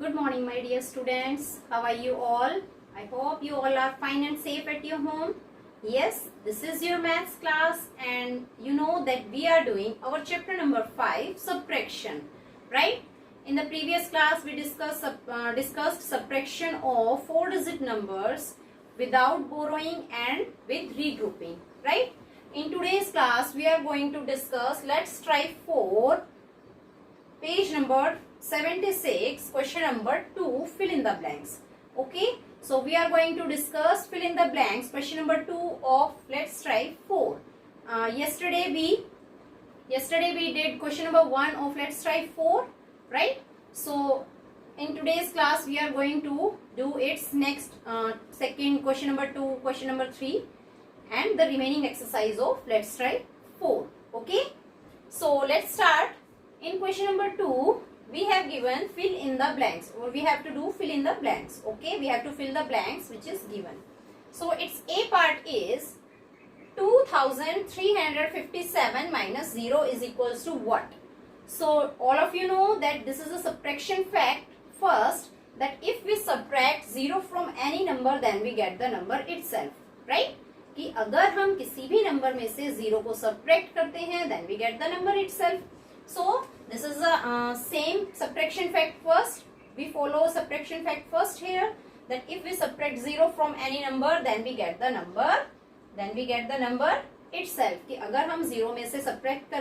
Good morning, my dear students. How are you all? I hope you all are fine and safe at your home. Yes, this is your maths class, and you know that we are doing our chapter number 5, subtraction, right? In the previous class, we discussed subtraction of 4-digit numbers without borrowing and with regrouping, right? In today's class, we are going to discuss, let's try 4, page number 76, question number 2, fill in the blanks. Okay, so we are going to discuss fill in the blanks, question number 2 of let's try 4. Yesterday we did question number 1 of let's try 4, right? So in today's class we are going to do its next second question number 2, question number 3 and the remaining exercise of let's try 4. Okay, so let's start. In question number 2, we have given fill in the blanks, or we have to do fill in the blanks. Okay, we have to fill the blanks which is given. So its A part is 2357 minus 0 is equals to what? So all of you know that this is a subtraction fact first, that if we subtract 0 from any number then we get the number itself, right? कि अगर हम किसी भी number में से 0 को subtract करते हैं then we get the number itself. So this is the same subtraction fact first. We follow subtraction fact first here, that if we subtract 0 from any number then we get the number itself. कि अगर हम 0 में से subtract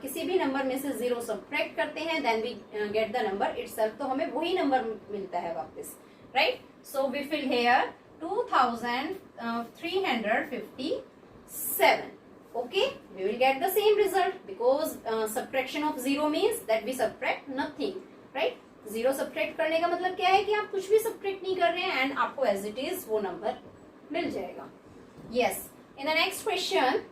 किसी भी number में से 0 subtract करते हैं then we get the number itself. तो हमें वही number मिलता है वापस, right? So we fill here 2357. Okay, we will get the same result because subtraction of 0 means that we subtract nothing, right? 0 subtract करने का मतलब क्या है कि आप कुछ भी subtract नहीं कर रहे हैं and आपको as it is वो number मिल जाएगा. Yes, in the next question,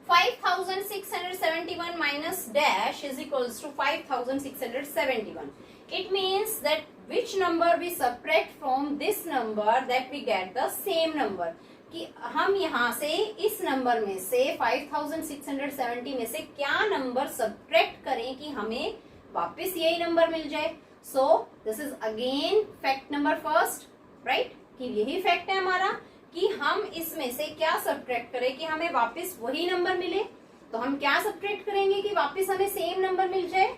5671 minus dash is equals to 5671. It means that which number we subtract from this number that we get the same number. कि हम यहाँ से इस number में से 5670 में से क्या नंबर सब्ट्रैक्ट करें कि हमें वापस यही नंबर मिल जाए. So this is again fact number first, right? कि यही फैक्ट है हमारा कि हम इसमें से क्या सब्ट्रैक्ट करें कि हमें वापस वही नंबर मिले. तो हम क्या सब्ट्रैक्ट करेंगे कि वापस हमें सेम नंबर मिल जाए.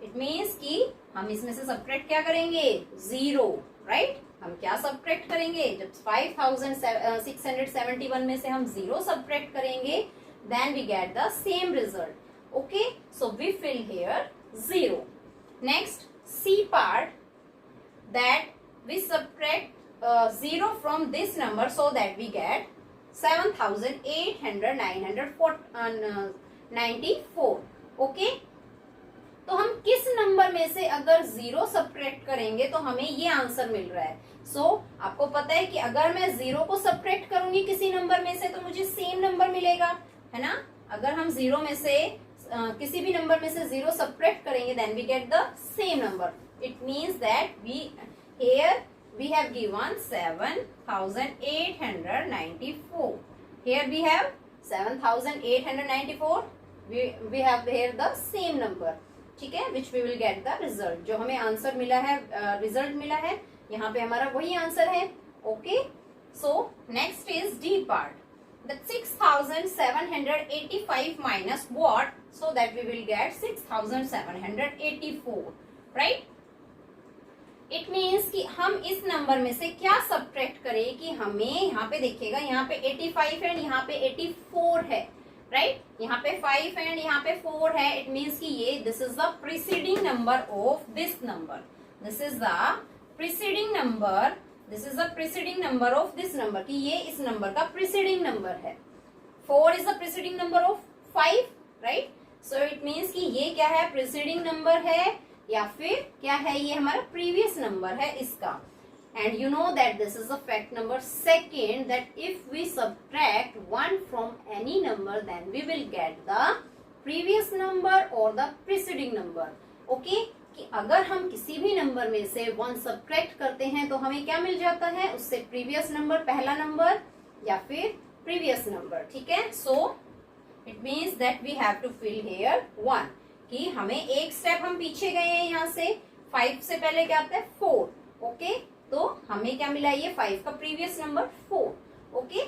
इट मीन्स कि हम इसमें से सब्ट्रैक्ट क्या करेंगे? 0, राइट? हम क्या सब्ट्रैक्ट करेंगे? जब 5671 में से हम 0 सब्ट्रैक्ट करेंगे then we get the same result. Okay, so we fill here 0. Next, C part, that we subtract 0 from this number so that we get 7894. Okay, तो हम किस नंबर में से अगर 0 सब्ट्रैक्ट करेंगे तो हमें ये आंसर मिल रहा है. सो आपको पता है कि अगर मैं 0 को सब्ट्रैक्ट करूंगी किसी नंबर में से तो मुझे सेम नंबर मिलेगा, है ना? अगर हम 0 में से किसी भी नंबर में से 0 सब्ट्रैक्ट करेंगे then we get the same number. It means that we have given 7894. Here we have 7894. We have here the same number. ठीक है, which we will get the result. जो हमें आंसर मिला है, रिजल्ट मिला है, यहाँ पे हमारा वही आंसर है. Okay, so next is D part, that 6785 minus what, so that we will get 6784, right? It means कि हम इस नंबर में से क्या सब्ट्रैक्ट करें कि हमें यहाँ पे देखिएगा, यहाँ पे 85 है, यहाँ पे 84 है, राइट? यहाँ पे 5 एंड यहाँ पे 4 है. इट मीन्स कि ये this is the preceding number of this number. This is the preceding number. This is the preceding number of this number, कि ये इस नंबर का प्रीसीडिंग नंबर है. 4 is the preceding number of 5, right? So it means कि ये क्या है? Preceding number है या फिर क्या है? ये हमारा प्रीवियस नंबर है इसका. And you know that this is the fact number second, that if we subtract 1 from any number then we will get the previous number or the preceding number. Okay, कि अगर हम किसी भी number में से 1 subtract करते हैं तो हमें क्या मिल जाता है? उससे previous number, पहला नंबर या फिर previous number. ठीक है, so it means that we have to fill here 1. कि हमें एक स्टेप हम पीछे गए हैं यहाँ से 5 से पहले क्या आता है 4, ओके। तो हमें क्या मिला, ये 5 का previous number 4, okay.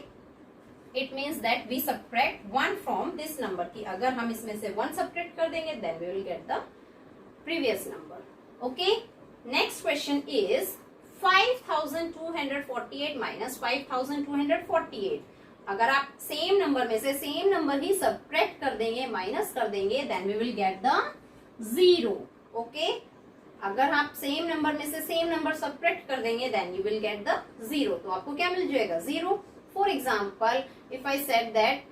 It means that we subtract 1 from this number, की अगर हम इसमें से 1 सब्ट्रैक्ट कर देंगे then we will get the previous number, okay. Next question is 5248 minus 5248। अगर आप सेम नंबर में से सेम नंबर ही सब्ट्रैक्ट कर देंगे, माइनस कर देंगे, then we will get the 0, okay. अगर आप सेम नंबर में से सेम नंबर सब्ट्रैक्ट कर देंगे then you will get the 0, तो आपको क्या मिल जाएगा 0। For example if I said that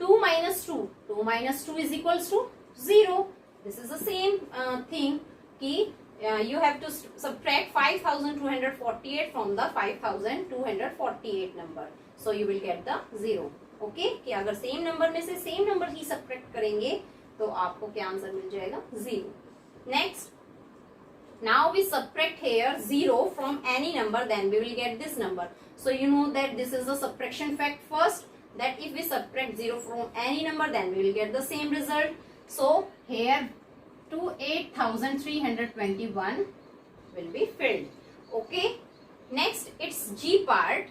2 minus 2 is equals to 0, this is the same thing कि you have to subtract 5248 from the 5248 number, so you will get the 0, okay। कि अगर same number में से सेम नंबर ही subtract करेंगे तो आपको क्या answer मिल जाएगा 0। Next, now we subtract here 0 from any number, then we will get this number. So you know that this is a subtraction fact first, that if we subtract 0 from any number then we will get the same result. So here 28,321 will be filled, okay. Next, its G part,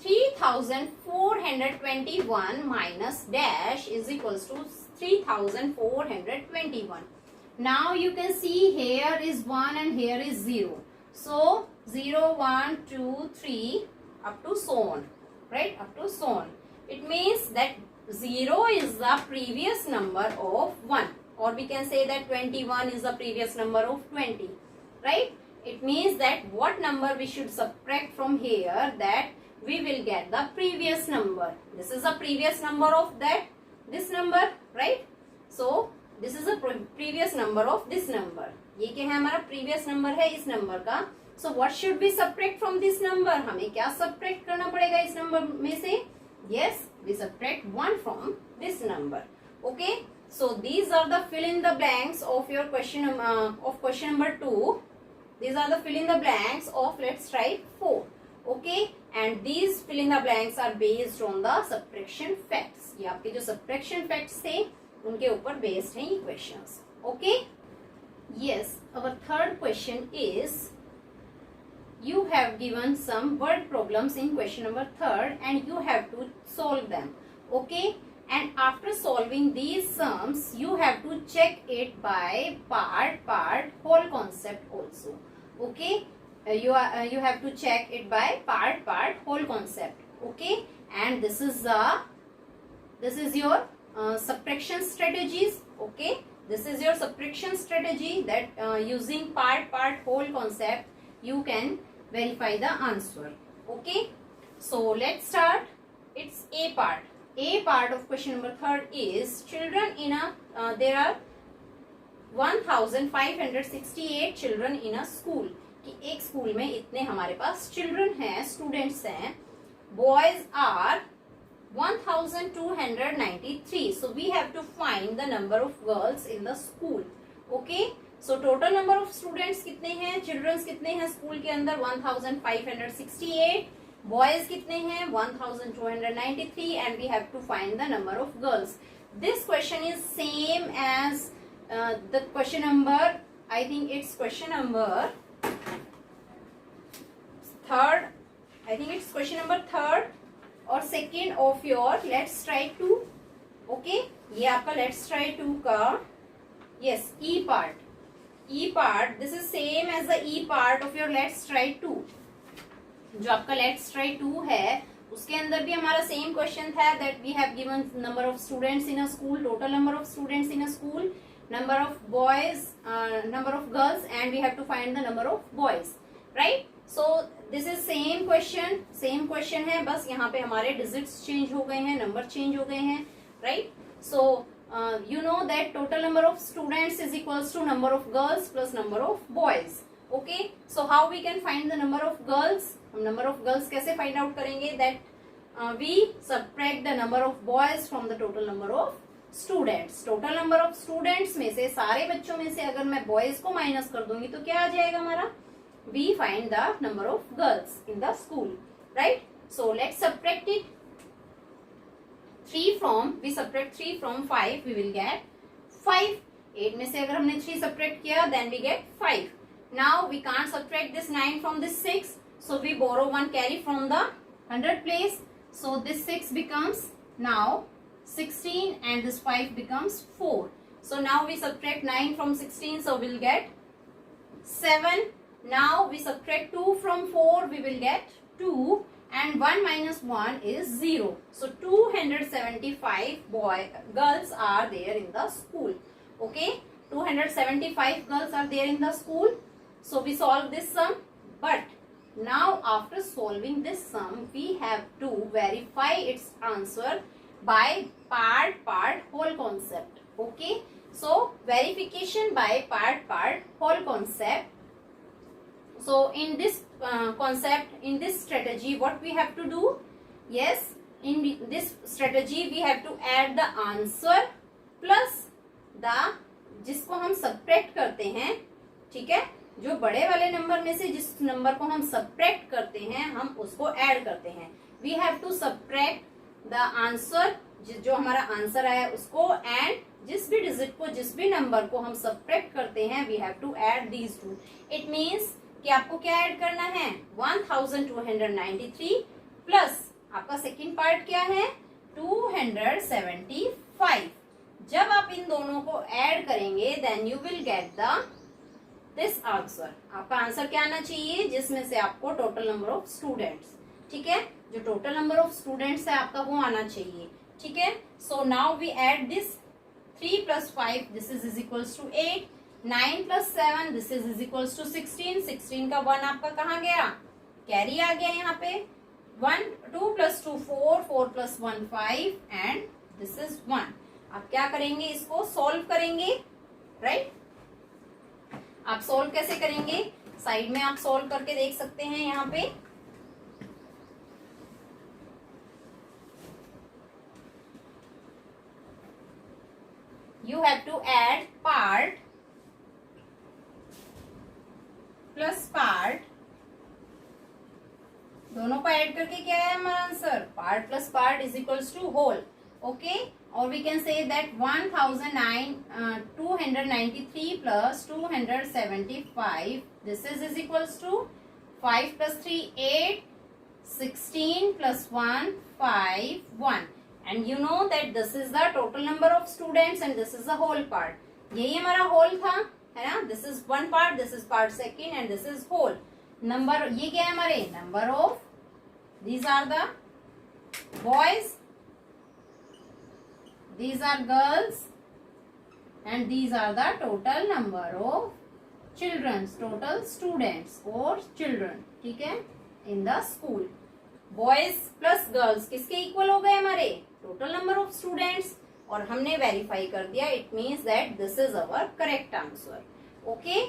3,421 minus dash is equals to 3,421. Now you can see here is 1 and here is 0. So 0, 1, 2, 3 up to so on, right? Up to so on. It means that 0 is the previous number of 1, or we can say that 21 is the previous number of 20, right? It means that what number we should subtract from here, that we will get the previous number. This is the previous number of this number, right? So this is a previous number of this number, ये क्या है हमारा previous number है इस number का। So what should be subtract from this number, हमें क्या subtract करना पड़ेगा इस नंबर में से, yes we subtract 1 from this number, okay. So these are the fill in the blanks of your question number 2, these are the fill in the blanks of let's write 4, okay. And these fill in the blanks are based on the subtraction facts, ये आपके जो subtraction facts थे उनके ऊपर based हैं ये questions, okay. Yes, our third question is you have given some word problems in question number 3rd and you have to solve them, okay। and after solving these sums you have to check it by part whole concept also, okay। you have to check it by part whole concept, okay। and this is your subtraction strategies, okay। this is your subtraction strategy that using part whole concept you can verify the answer, okay। so let's start. It's A part of question number 3rd is children in a there are 1568 children in a school, कि एक school में इतने हमारे पास children हैं, students हैं। Boys are 1293, so we have to find the number of girls in the school, okay। so total number of students कितने हैं, चिल्ड्रंस कितने हैं स्कूल के अंदर 1568, बॉयज कितने हैं 1293 and we have to find the number of girls. This question is same as the question number, I think it's question number 3rd, I think it's question number 3rd और 2nd of your let's try 2, okay। ये आपका let's try 2 का yes E part, this is same as the E part of your let's try 2। जो आपका let's try 2 है उसके अंदर भी हमारा सेम क्वेश्चन था that we have given number of students in a school, total number of students in a school, number of boys, number of girls and we have to find the number of boys, right। so this is same question है, बस यहाँ पे हमारे digits change हो गए हैं, number change हो गए हैं, right। so you know that total number of students is equals to number of girls plus number of boys, okay। so how we can find the number of girls, हम number of girls कैसे find out करेंगे, that we subtract the number of boys from the total number of students। total number of students में से सारे बच्चों में से अगर मैं boys को माइनस कर दूंगी तो क्या आ जाएगा हमारा, we find the number of girls in the school, right। so let's subtract it. We subtract 3 from 5, we will get 5. 8 में से अगर हमने 3 सब्ट्रैक्ट किया then we get 5. Now we can't subtract this 9 from this 6, so we borrow 1 carry from the 100 place. So this 6 becomes now 16 and this 5 becomes 4. So now we subtract 9 from 16, so we'll get 7. Now we subtract 2 from 4, we will get 2, and 1 minus 1 is 0. So 275 girls are there in the school. Okay, 275 girls are there in the school. So we solve this sum, but now after solving this sum we have to verify its answer by part whole concept. Okay, so verification by part whole concept. So in this concept, in this strategy, what we have to do? Yes, in this strategy we have to add the answer plus the जिसको हम subtract करते हैं. ठीक है, जो बड़े वाले number में से जिस नंबर को हम सब्ट्रैक्ट करते हैं हम उसको ऐड करते हैं. We have to subtract the answer, जो हमारा आंसर आया उसको, एंड जिस भी डिजिट को, जिस भी नंबर को हम सब्ट्रैक्ट करते हैं we have to add these two. It means कि आपको क्या ऐड करना है? 1293 प्लस आपका सेकेंड पार्ट क्या है? 275. जब आप इन दोनों को ऐड करेंगे then you will get the this answer. आपका आंसर क्या आना चाहिए? जिसमें से आपको टोटल नंबर ऑफ स्टूडेंट्स, ठीक है, जो टोटल नंबर ऑफ स्टूडेंट्स है आपका वो आना चाहिए. ठीक है, so now we add this 3 plus 5, this is equals to 8. 9 plus 7, this is equals to 16. 16 का 1 आपका कहाँ गया? कैरी आ गया यहाँ पे. 2 plus 2 4, 4 plus 1 5 and this is 1. आप क्या करेंगे? इसको सॉल्व करेंगे, राइट? आप सॉल्व कैसे करेंगे? साइड में आप सॉल्व करके देख सकते हैं. यहाँ पे you have to add part plus part, दोनों को ऐड करके क्या है हमारा answer? Part plus part is equals to whole. Okay, or we can say that 293 plus 275, this is equals to 5 plus 3 8, 16 plus 1 5 1. And you know that this is the total number of students and this is the whole part. यही हमारा whole था, है ना? This is one part, this is part second and this is whole. Number ये क्या है हमारे? Number of, these are the boys, these are girls and these are the total number of children, total students or children. ठीक है, in the school. Boys plus girls किसके equal हो गए हमारे? Total number of students. और हमने verify कर दिया. It means that this is our correct answer. Okay.